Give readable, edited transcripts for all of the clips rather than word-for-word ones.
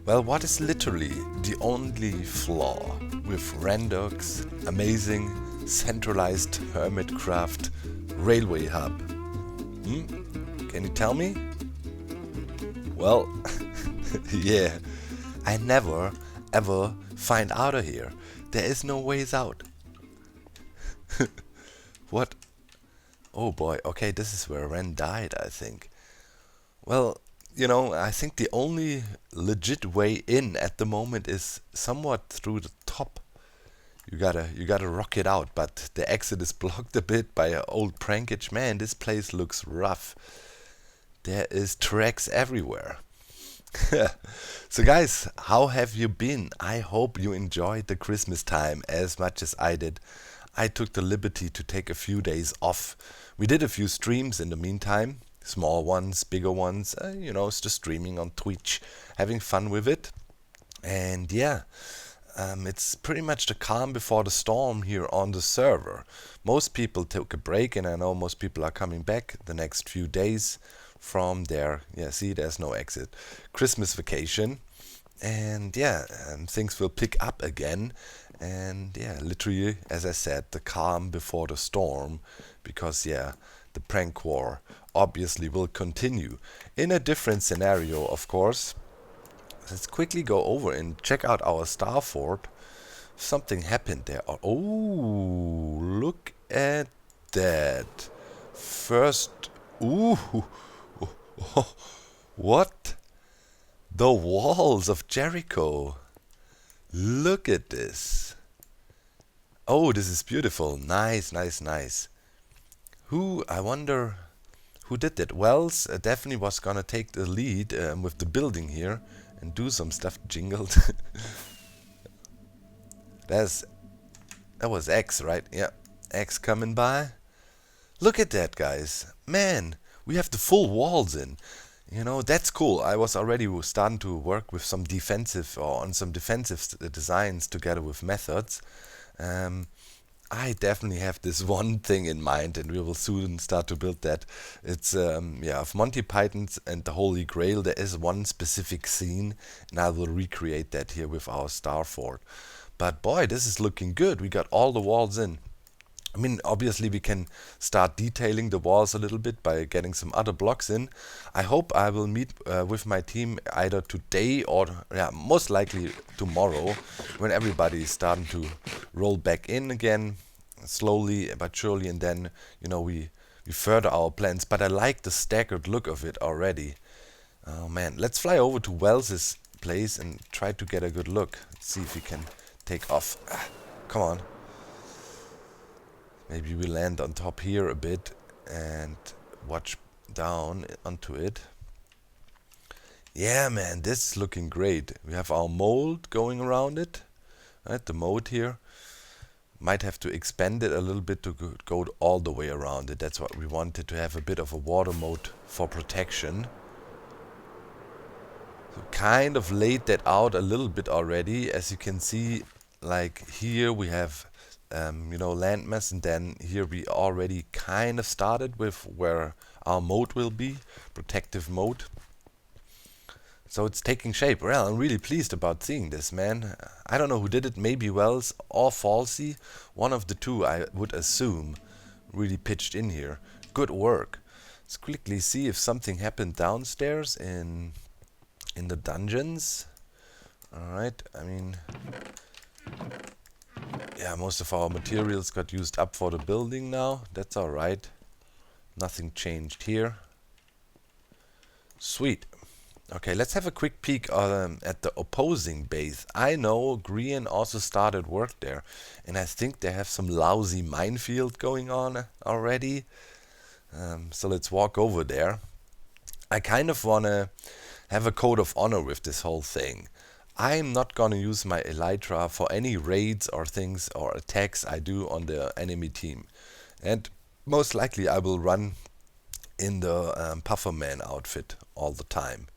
Well, what is literally the only flaw with Randox's amazing centralized Hermitcraft railway hub? Can you tell me? Well, yeah, I never ever find out of here. There is no ways out. What? Oh boy, okay, this is where Ren died, I think. Well, I think the only legit way in at the moment is somewhat through the top. You gotta rock it out, but the exit is blocked a bit by an old prankage. Man, this place looks rough. There is tracks everywhere. So guys, how have you been? I hope you enjoyed the Christmas time as much as I did. I took the liberty to take a few days off. We did a few streams in the meantime. Small ones, bigger ones, it's just streaming on Twitch, having fun with it. And yeah, it's pretty much the calm before the storm here on the server. Most people took a break, and I know most people are coming back the next few days from their, see, there's no exit, Christmas vacation. And yeah, things will pick up again. And yeah, literally, as I said, the calm before the storm, because yeah, the prank war obviously will continue in a different scenario, of course. Let's quickly go over and check out our star fort. Something happened there. Oh, look at that. First, ooh, what? The walls of Jericho. Look at this. Oh, this is beautiful. Nice, nice, nice. I wonder who did that. Wells definitely was gonna take the lead with the building here and do some stuff. Jingled. That was X, right? Yeah, X coming by. Look at that, guys. Man, we have the full walls in. That's cool. I was already starting to work with some defensive or on some defensive designs together with methods. I definitely have this one thing in mind, and we will soon start to build that. It's of Monty Python's and the Holy Grail. There is one specific scene, and I will recreate that here with our star fort. But boy, this is looking good. We got all the walls in. I mean, obviously we can start detailing the walls a little bit by getting some other blocks in. I hope I will meet with my team either today or most likely tomorrow, when everybody is starting to roll back in again, slowly but surely, and then we further our plans. But I like the staggered look of it already. Oh man, let's fly over to Wells's place and try to get a good look. Let's see if we can take off. Come on. Maybe we land on top here a bit and watch down onto it. Yeah, man, this is looking great. We have our mold going around it. Right, the moat here. Might have to expand it a little bit to go all the way around it. That's what we wanted, to have a bit of a water moat for protection. So kind of laid that out a little bit already. As you can see, like here we have landmass, and then here we already kind of started with where our moat will be, protective moat. So it's taking shape. Well, I'm really pleased about seeing this, man. I don't know who did it, maybe Wells or Falsey. One of the two, I would assume, really pitched in here. Good work. Let's quickly see if something happened downstairs in the dungeons. Alright, I mean, yeah, most of our materials got used up for the building now. That's alright. Nothing changed here. Sweet. Okay, let's have a quick peek at the opposing base. I know Grian also started work there, and I think they have some lousy minefield going on already. So let's walk over there. I kind of want to have a code of honor with this whole thing. I'm not gonna use my Elytra for any raids or things or attacks I do on the enemy team. And most likely I will run in the Pufferman outfit all the time,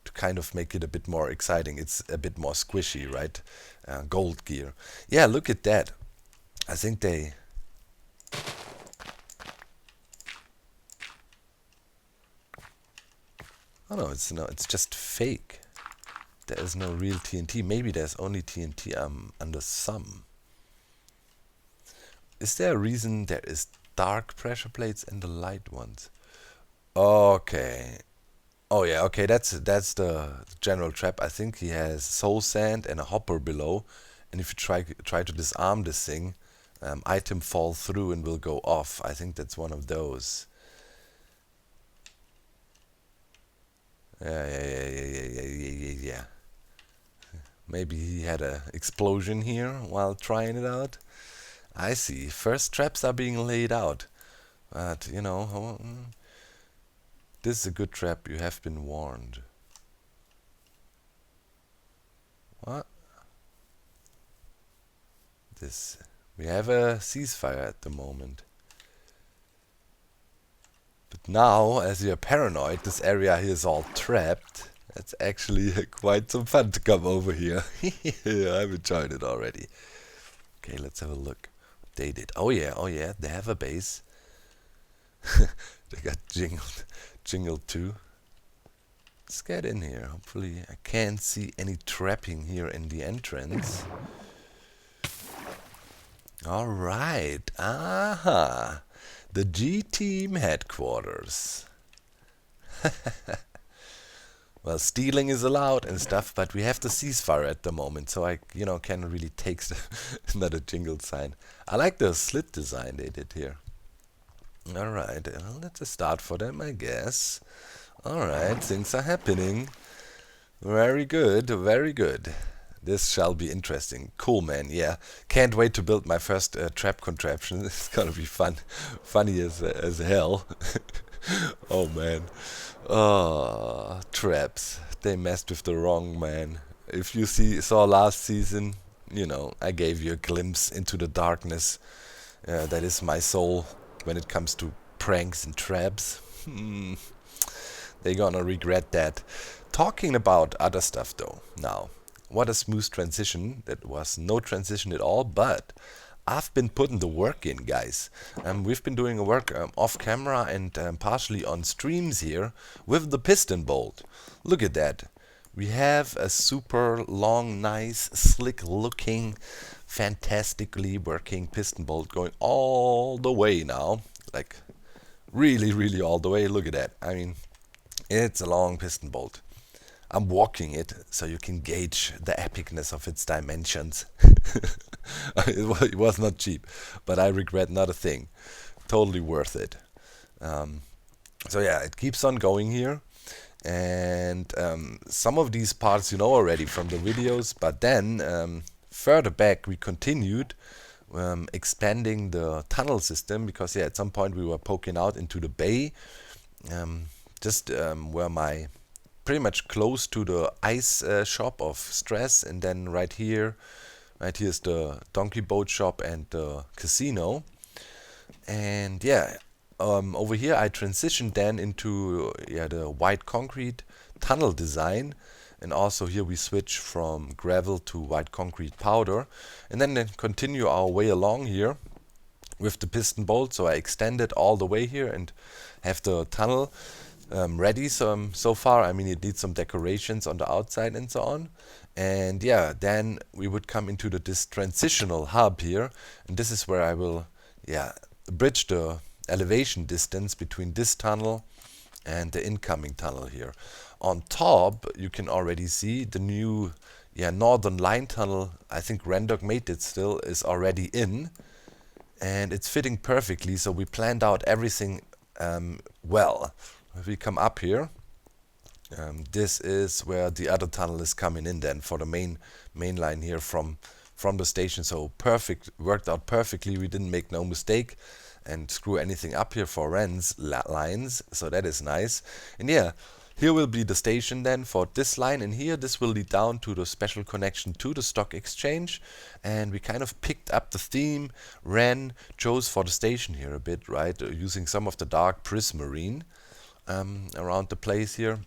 to kind of make it a bit more exciting. It's a bit more squishy, right? Gold gear. Yeah, look at that. I think they... Oh no, it's just fake. there is no real TNT. Maybe there's only TNT under some. Is there a reason there is dark pressure plates and the light ones? Okay. Oh yeah, okay, that's the general trap. I think he has soul sand and a hopper below, and if you try to disarm this thing, item fall through and will go off. I think that's one of those. Yeah. Maybe he had a explosion here while trying it out. I see. First traps are being laid out, but you know, this is a good trap. You have been warned. What? This. We have a ceasefire at the moment. But now, as you're paranoid, this area here is all trapped. It's actually quite some fun to come over here. I've enjoyed it already. Okay, let's have a look. What they did. Oh yeah, they have a base. They got jingled too. Let's get in here. Hopefully I can't see any trapping here in the entrance. Alright, aha. The G-Team headquarters. Well, stealing is allowed and stuff, but we have the ceasefire at the moment, so I, can really take another jingled sign. I like the slit design they did here. Alright, well, that's a start for them, I guess. Alright, things are happening. Very good, very good. This shall be interesting. Cool, man, yeah. Can't wait to build my first trap contraption. It's gonna be fun. Funny as hell. Oh, man. Oh, traps. They messed with the wrong man. If you saw last season, I gave you a glimpse into the darkness. That is my soul when it comes to pranks and traps. They're gonna regret that. Talking about other stuff, though, now. What a smooth transition. That was no transition at all, but I've been putting the work in, guys. We've been doing work off camera and partially on streams here with the piston bolt. Look at that. We have a super long, nice, slick looking, fantastically working piston bolt going all the way now. Like, really, really all the way. Look at that. I mean, it's a long piston bolt. I'm walking it so you can gauge the epicness of its dimensions. It was not cheap, but I regret not a thing. Totally worth it. So yeah, it keeps on going here. And some of these parts you know already from the videos, but then further back we continued expanding the tunnel system, because at some point we were poking out into the bay, just where my pretty much close to the ice shop of Stress, and then right here's the donkey boat shop and the casino. And over here I transitioned then into the white concrete tunnel design, and also here we switch from gravel to white concrete powder, and then continue our way along here with the piston bolt. So I extended all the way here and have the tunnel ready. So far, I mean, it needs some decorations on the outside and so on. And then we would come into this transitional hub here, and this is where I will bridge the elevation distance between this tunnel and the incoming tunnel here. On top you can already see the new Northern Line tunnel. I think Rendog made it still, is already in, and it's fitting perfectly. So we planned out everything well. If we come up here, this is where the other tunnel is coming in then for the main line here from the station. So perfect, worked out perfectly. We didn't make no mistake and screw anything up here for Ren's lines, so that is nice. And here will be the station then for this line, and here this will lead down to the special connection to the stock exchange. And we kind of picked up the theme Ren chose for the station here a bit, right, using some of the dark prismarine around the place here.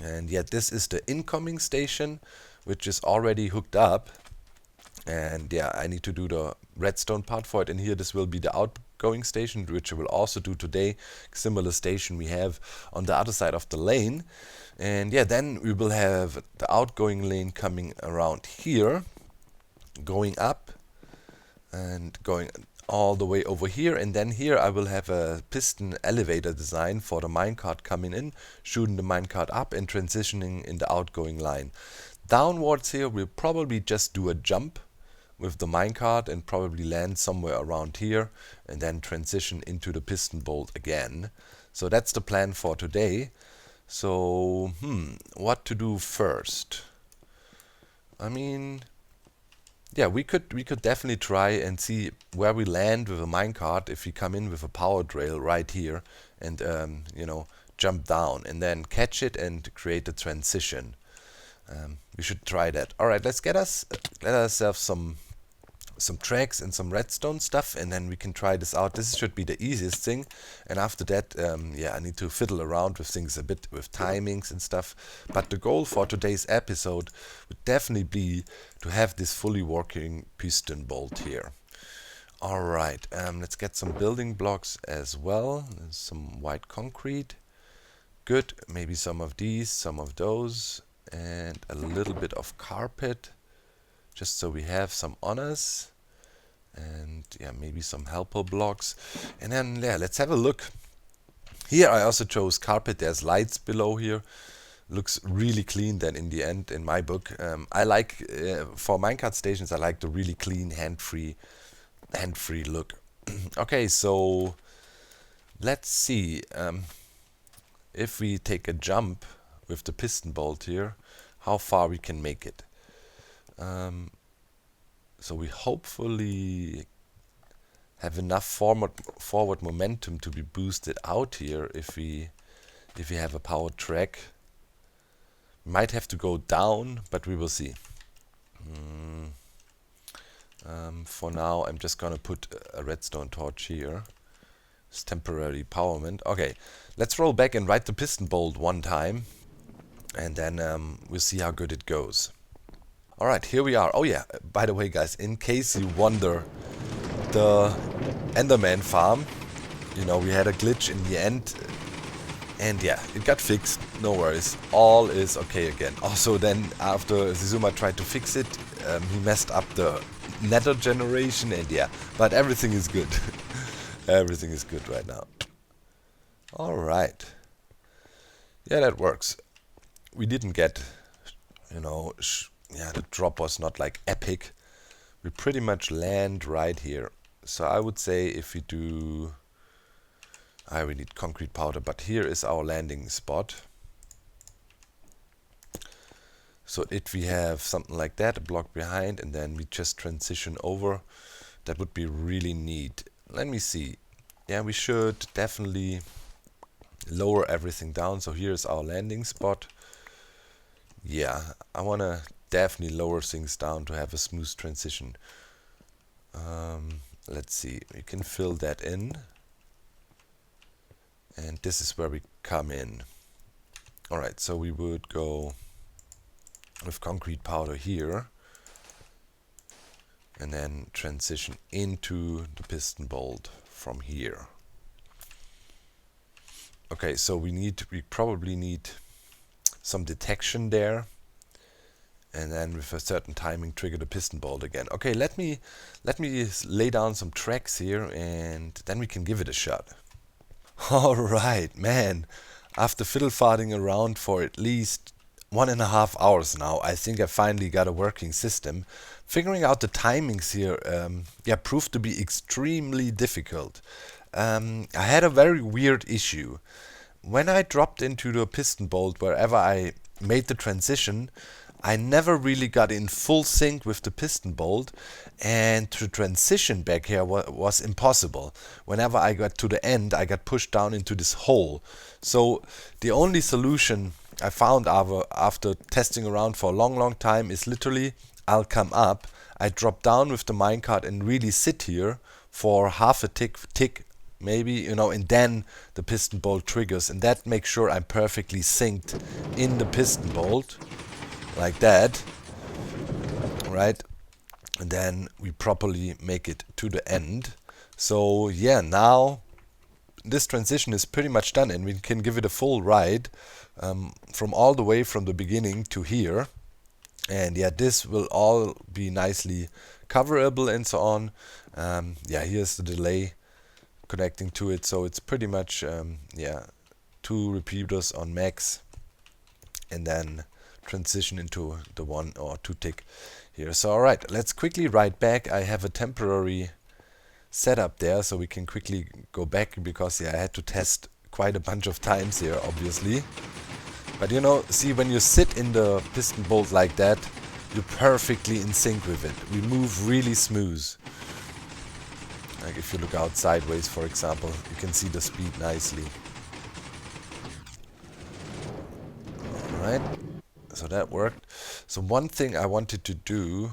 And this is the incoming station, which is already hooked up, and I need to do the redstone part for it. And here this will be the outgoing station, which I will also do today. Similar station we have on the other side of the lane. And yeah, then we will have the outgoing lane coming around here, going up and going all the way over here, and then here I will have a piston elevator design for the minecart coming in, shooting the minecart up and transitioning in the outgoing line. Downwards here we'll probably just do a jump with the minecart and probably land somewhere around here and then transition into the piston bolt again. So that's the plan for today. So what to do first? I mean, yeah, we could definitely try and see where we land with a minecart if we come in with a power drill right here and you know, jump down and then catch it and create a transition. We should try that. All right, let us have some tracks and some redstone stuff, and then we can try this out. This should be the easiest thing, and after that, yeah, I need to fiddle around with things a bit, with timings and stuff. But the goal for today's episode would definitely be to have this fully working piston bolt here. All right, let's get some building blocks as well. There's some white concrete. Good, maybe some of these, some of those, and a little bit of carpet, just so we have some on us, and yeah, maybe some helper blocks. And then yeah, let's have a look. Here I also chose carpet. There's lights below here. Looks really clean then in the end in my book. I like for minecart stations I like the really clean hand-free look. Okay, so let's see if we take a jump with the piston bolt here, how far we can make it. So we hopefully have enough forward momentum to be boosted out here if we have a powered track. Might have to go down, but we will see. For now, I'm just gonna put a redstone torch here. It's temporary powerment. Okay, let's roll back and ride the piston bolt one time, and then we'll see how good it goes. Alright, here we are. Oh yeah, by the way guys, in case you wonder, the Enderman farm, you know, we had a glitch in the end, and yeah, it got fixed, no worries, all is okay again. Also then, after Zizuma tried to fix it, he messed up the nether generation, and yeah, but everything is good. Everything is good right now. Alright. Yeah, that works. We didn't get, you know, yeah, the drop was not like epic. We pretty much land right here. So I would say if we do, we need concrete powder, but here is our landing spot. So if we have something like that, a block behind, and then we just transition over, that would be really neat. Let me see. Yeah, we should definitely lower everything down. So here's our landing spot. Yeah, I want to definitely lower things down to have a smooth transition. Let's see, we can fill that in, and this is where we come in. Alright, so we would go with concrete powder here and then transition into the piston bolt from here. Okay, so we probably need some detection there, and then with a certain timing trigger the piston bolt again. Okay, let me lay down some tracks here, and then we can give it a shot. Alright, man, after fiddle farting around for at least 1.5 hours now, I think I finally got a working system. Figuring out the timings here yeah, proved to be extremely difficult. I had a very weird issue. When I dropped into the piston bolt, wherever I made the transition, I never really got in full sync with the piston bolt, and to transition back here was impossible. Whenever I got to the end, I got pushed down into this hole. So the only solution I found after testing around for a long time is literally, I'll come up, I drop down with the minecart and really sit here for half a tick maybe, you know, and then the piston bolt triggers, and that makes sure I'm perfectly synced in the piston bolt, like that, right? And then we properly make it to the end. So yeah, now this transition is pretty much done, and we can give it a full ride from all the way from the beginning to here. And yeah, this will all be nicely coverable and so on. Yeah, here's the delay connecting to it, so it's pretty much yeah, 2 repeaters on max, and then transition into the 1 or 2 tick here. So alright, let's quickly write back. I have a temporary setup there, so we can quickly go back, because yeah, I had to test quite a bunch of times here, obviously. But you know, see, when you sit in the piston bolt like that, you're perfectly in sync with it. We move really smooth. Like if you look out sideways, for example, you can see the speed nicely. Alright, so that worked. So one thing I wanted to do,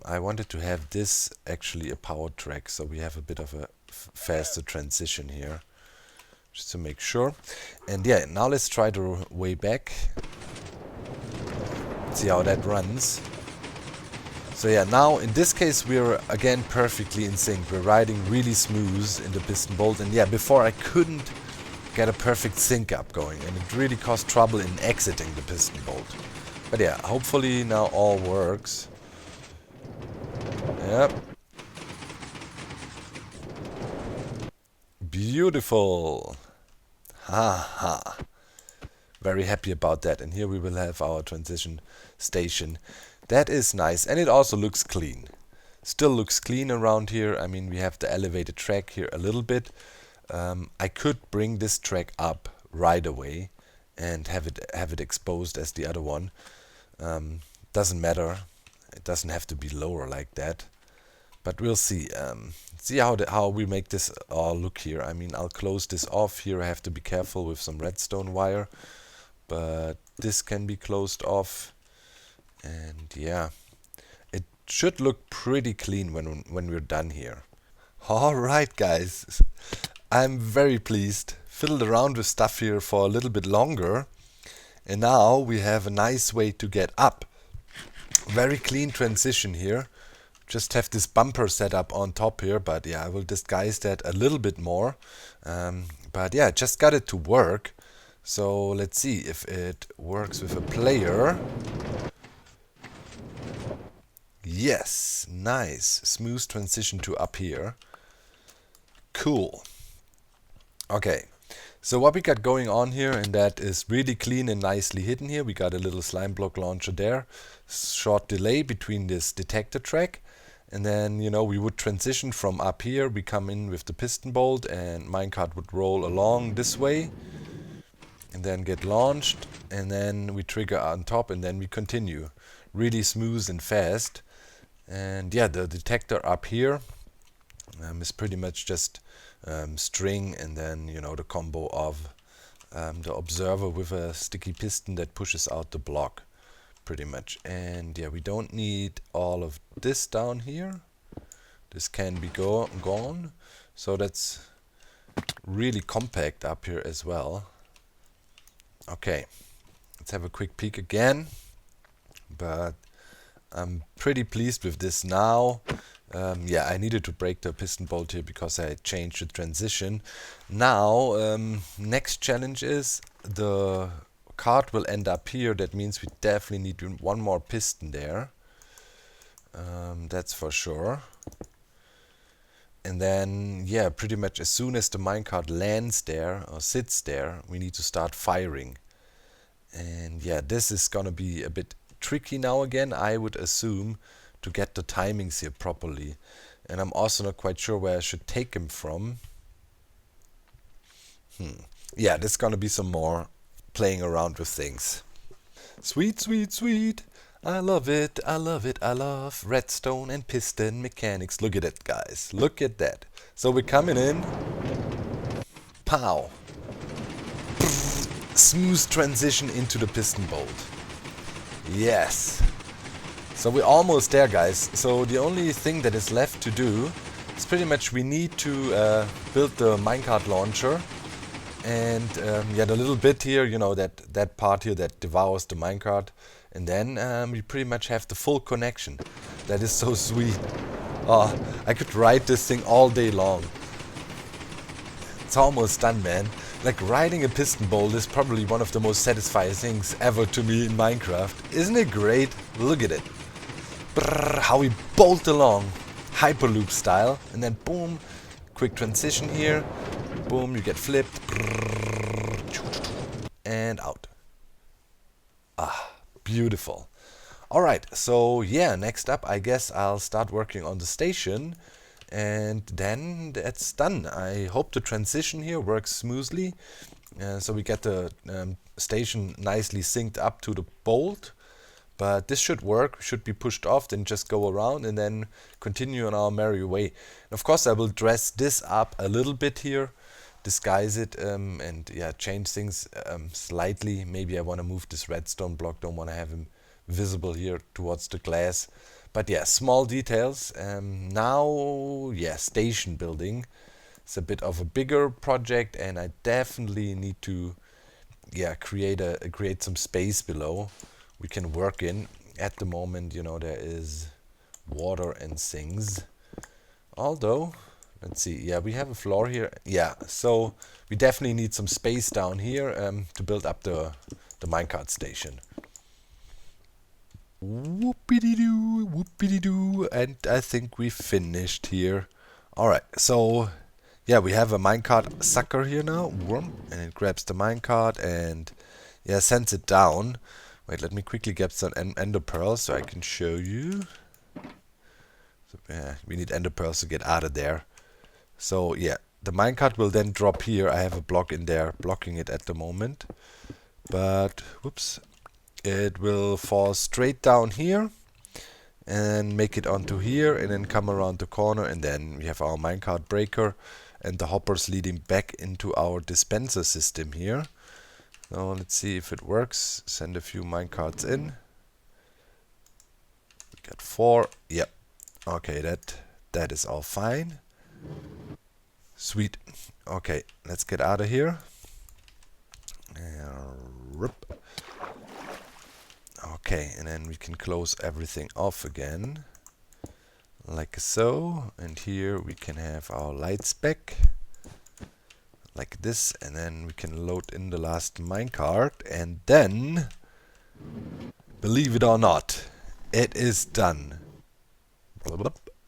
I wanted to have this actually a power track, so we have a bit of a faster transition here, just to make sure. And yeah, now let's try the way back. See how that runs. So yeah, now in this case we're again perfectly in sync. We're riding really smooth in the piston bolt, and yeah, before I couldn't get a perfect sync up going, and it really caused trouble in exiting the piston bolt. But yeah, hopefully now all works. Yep. Beautiful. Haha. Very happy about that. And here we will have our transition station. That is nice, and it also looks clean. Still looks clean around here. I mean, we have the elevated track here a little bit. I could bring this track up right away and have it exposed as the other one. Doesn't matter. It doesn't have to be lower like that. But we'll see. See how we make this all look here. I mean, I'll close this off here. I have to be careful with some redstone wire, but this can be closed off. And yeah, it should look pretty clean when we're done here. Alright guys, I'm very pleased. Fiddled around with stuff here for a little bit longer, and now we have a nice way to get up. Very clean transition here. Just have this bumper set up on top here, but yeah, I will disguise that a little bit more. But yeah, just got it to work. So let's see if it works with a player. Yes, nice. Smooth transition to up here. Cool. Okay, so what we got going on here, and that is really clean and nicely hidden here. We got a little slime block launcher there. Short delay between this detector track. And then, you know, we would transition from up here. We come in with the piston bolt, and minecart would roll along this way. And then get launched. And then we trigger on top, and then we continue. Really smooth and fast. And yeah, the detector up here is pretty much just string, and then, you know, the combo of the observer with a sticky piston that pushes out the block, pretty much. And yeah, we don't need all of this down here. This can be gone. So that's really compact up here as well. Okay, let's have a quick peek again. But I'm pretty pleased with this now. Yeah, I needed to break the piston bolt here because I changed the transition. Now, next challenge is the cart will end up here. That means we definitely need one more piston there. That's for sure. And then, yeah, pretty much as soon as the minecart lands there or sits there, we need to start firing. And yeah, this is gonna be a bit tricky now again, I would assume, to get the timings here properly. And I'm also not quite sure where I should take them from. Yeah, there's gonna be some more playing around with things. Sweet, sweet, sweet. I love it, I love it, I love redstone and piston mechanics. Look at it, guys. Look at that. So we're coming in. Pow. Smooth transition into the piston bolt. Yes. So we're almost there, guys. So the only thing that is left to do is pretty much we need to build the minecart launcher. And yeah, the little bit here, you know, that part here that devours the minecart. And then we pretty much have the full connection. That is so sweet. Oh, I could ride this thing all day long. It's almost done, man. Like, riding a piston bolt is probably one of the most satisfying things ever to me in Minecraft. Isn't it great? Look at it. Brrr, how we bolt along. Hyperloop style. And then boom. Quick transition here. Boom, you get flipped. Brrr, and out. Ah, beautiful. Alright, so yeah, next up I guess I'll start working on the station. And then that's done. I hope the transition here works smoothly. So we get the station nicely synced up to the bolt. But this should work. We should be pushed off, then just go around and then continue on our merry way. And of course I will dress this up a little bit here. Disguise it and yeah, change things slightly. Maybe I want to move this redstone block. Don't want to have him visible here towards the glass. But yeah, small details. Now, yeah, station building. It's a bit of a bigger project, and I definitely need to, yeah, create some space below we can work in. At the moment, you know, there is water and things. Although, let's see, yeah, we have a floor here. Yeah, so we definitely need some space down here to build up the minecart station. Whoopity-doo, whoopity-doo, and I think we finished here. Alright, so yeah, we have a minecart sucker here now, and it grabs the minecart and yeah, sends it down. Wait, let me quickly get some ender pearls so I can show you. So, yeah, we need ender pearls to get out of there. So yeah, the minecart will then drop here. I have a block in there blocking it at the moment, but whoops. It will fall straight down here and make it onto here and then come around the corner, and then we have our minecart breaker and the hoppers leading back into our dispenser system here. Now let's see if it works. Send a few minecarts in. We got 4. Yep. Okay, that is all fine. Sweet. Okay, let's get out of here. Rip. Okay, and then we can close everything off again, like so. And here we can have our lights back, like this. And then we can load in the last minecart. And then, believe it or not, it is done.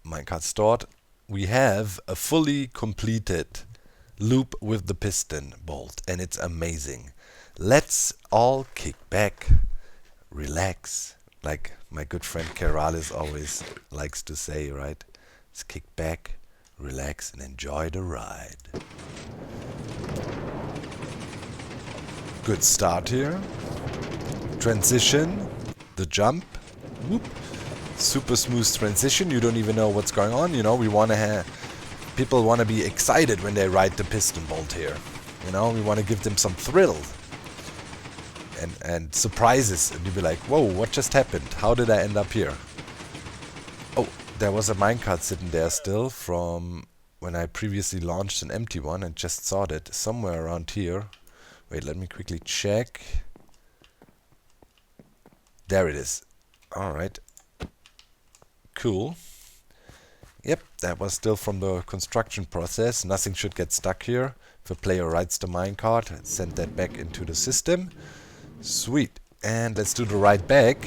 Minecart stored. We have a fully completed loop with the piston bolt, and it's amazing. Let's all kick back, relax, like my good friend Keralis always likes to say, right? Let's kick back, relax, and enjoy the ride. Good start here. Transition, the jump, whoop. Super smooth transition. You don't even know what's going on. You know, we want to have people want to be excited when they ride the piston bolt here. You know, we want to give them some thrill and surprises, and you'll be like, whoa, what just happened? How did I end up here? Oh, there was a minecart sitting there still from when I previously launched an empty one and just saw it somewhere around here. Wait, let me quickly check. There it is. Alright. Cool. Yep, that was still from the construction process. Nothing should get stuck here. If a player rides the minecart, send that back into the system. Sweet. And let's do the ride back.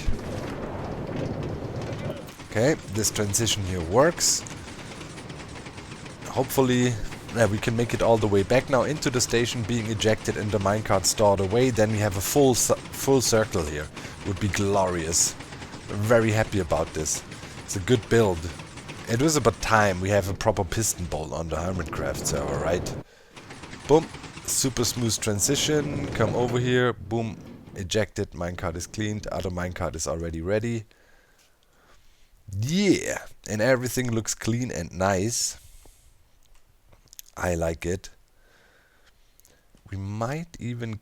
Okay, this transition here works. Hopefully we can make it all the way back now into the station, being ejected and the minecart stored away. Then we have a full circle here. Would be glorious. I'm very happy about this. It's a good build. It was about time we have a proper piston bolt on the Hermitcraft server, right? Boom. Super smooth transition. Come over here. Boom. Ejected. Minecart is cleaned. Other minecart is already ready. Yeah. And everything looks clean and nice. I like it. We might even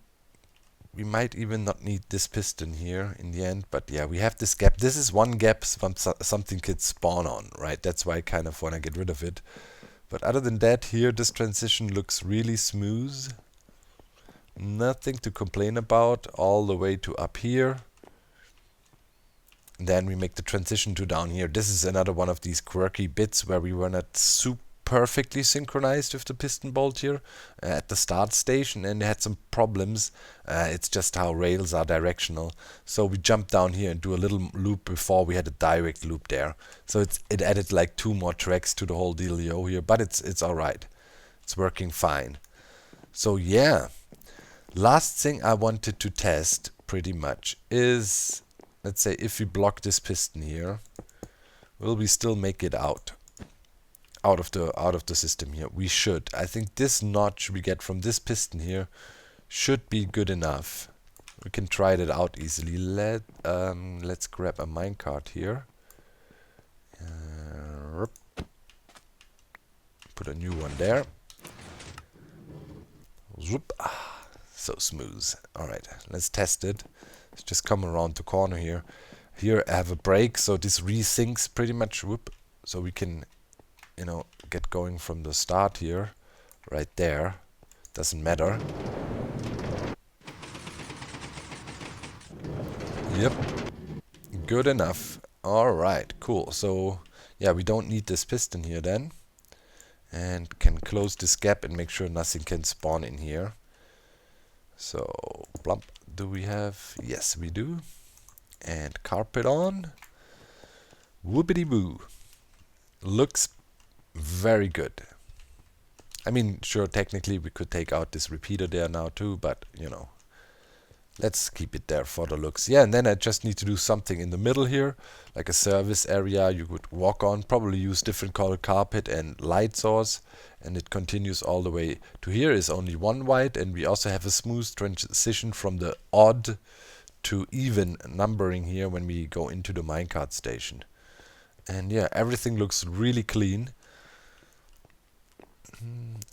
not need this piston here in the end, but yeah, we have this gap. This is one gap something could spawn on, right? That's why I kind of want to get rid of it. But other than that, here this transition looks really smooth. Nothing to complain about all the way to up here. then we make the transition to down here. This is another one of these quirky bits where we were not super perfectly synchronized with the piston bolt here at the start station, and had some problems. It's just how rails are directional. So we jump down here and do a little loop before we had a direct loop there. So it added like 2 more tracks to the whole dealio here, but it's alright. It's working fine. So yeah, last thing I wanted to test pretty much is, let's say if we block this piston here, will we still make it out of the system here? We should. I think this notch we get from this piston here should be good enough. We can try that out easily. Let's grab a minecart here. Put a new one there. Zoop. So smooth. Alright, let's test it. Let's just come around the corner here. Here I have a brake, so this resyncs pretty much. Whoop. So we can, you know, get going from the start here, right there. Doesn't matter. Yep, good enough. Alright, cool. So yeah, we don't need this piston here then, and can close this gap and make sure nothing can spawn in here. So plump. Do we have? Yes, we do. And carpet on. Whoopity boo. Looks very good. I mean, sure, technically we could take out this repeater there now too, but you know, let's keep it there for the looks. Yeah, and then I just need to do something in the middle here, like a service area you could walk on, probably use different color carpet and light source, and it continues all the way to here. Is only one white, and we also have a smooth transition from the odd to even numbering here when we go into the minecart station. And yeah, everything looks really clean.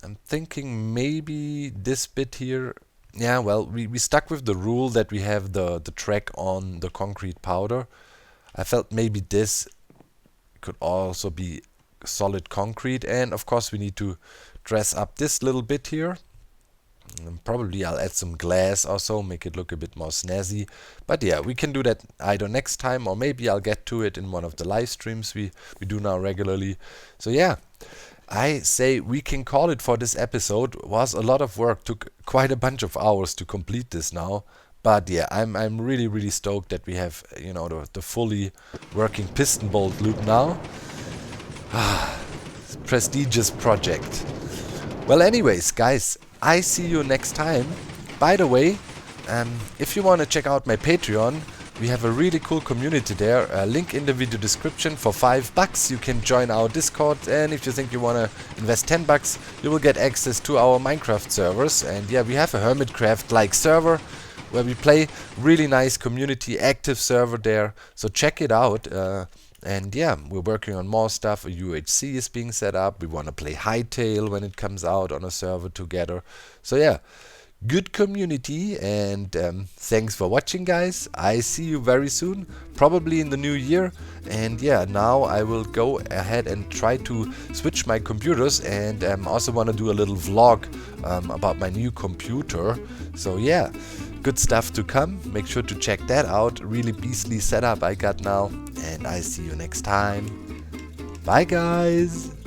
I'm thinking maybe this bit here. Yeah, well, we stuck with the rule that we have the track on the concrete powder. I felt maybe this could also be solid concrete, and of course we need to dress up this little bit here. And probably I'll add some glass also, make it look a bit more snazzy. But yeah, we can do that either next time, or maybe I'll get to it in one of the live streams we do now regularly. So yeah, I say we can call it for this episode. Was a lot of work, took quite a bunch of hours to complete this now. But yeah, I'm really stoked that we have, you know, the fully working piston bolt loop now. Prestigious project. Well, anyways, guys, I see you next time. By the way, if you want to check out my Patreon, we have a really cool community there. Link in the video description. For $5 you can join our Discord, and if you think you want to invest $10, you will get access to our Minecraft servers. And yeah, we have a Hermitcraft-like server where we play. Really nice community, active server there. So check it out. And yeah, we're working on more stuff. A UHC is being set up. We want to play Hightail when it comes out on a server together. So yeah, good community, and thanks for watching, guys. I see you very soon, probably in the new year. And yeah, now I will go ahead and try to switch my computers, and also want to do a little vlog about my new computer. So yeah, good stuff to come. Make sure to check that out. Really beastly setup I got now, and I see you next time. Bye, guys.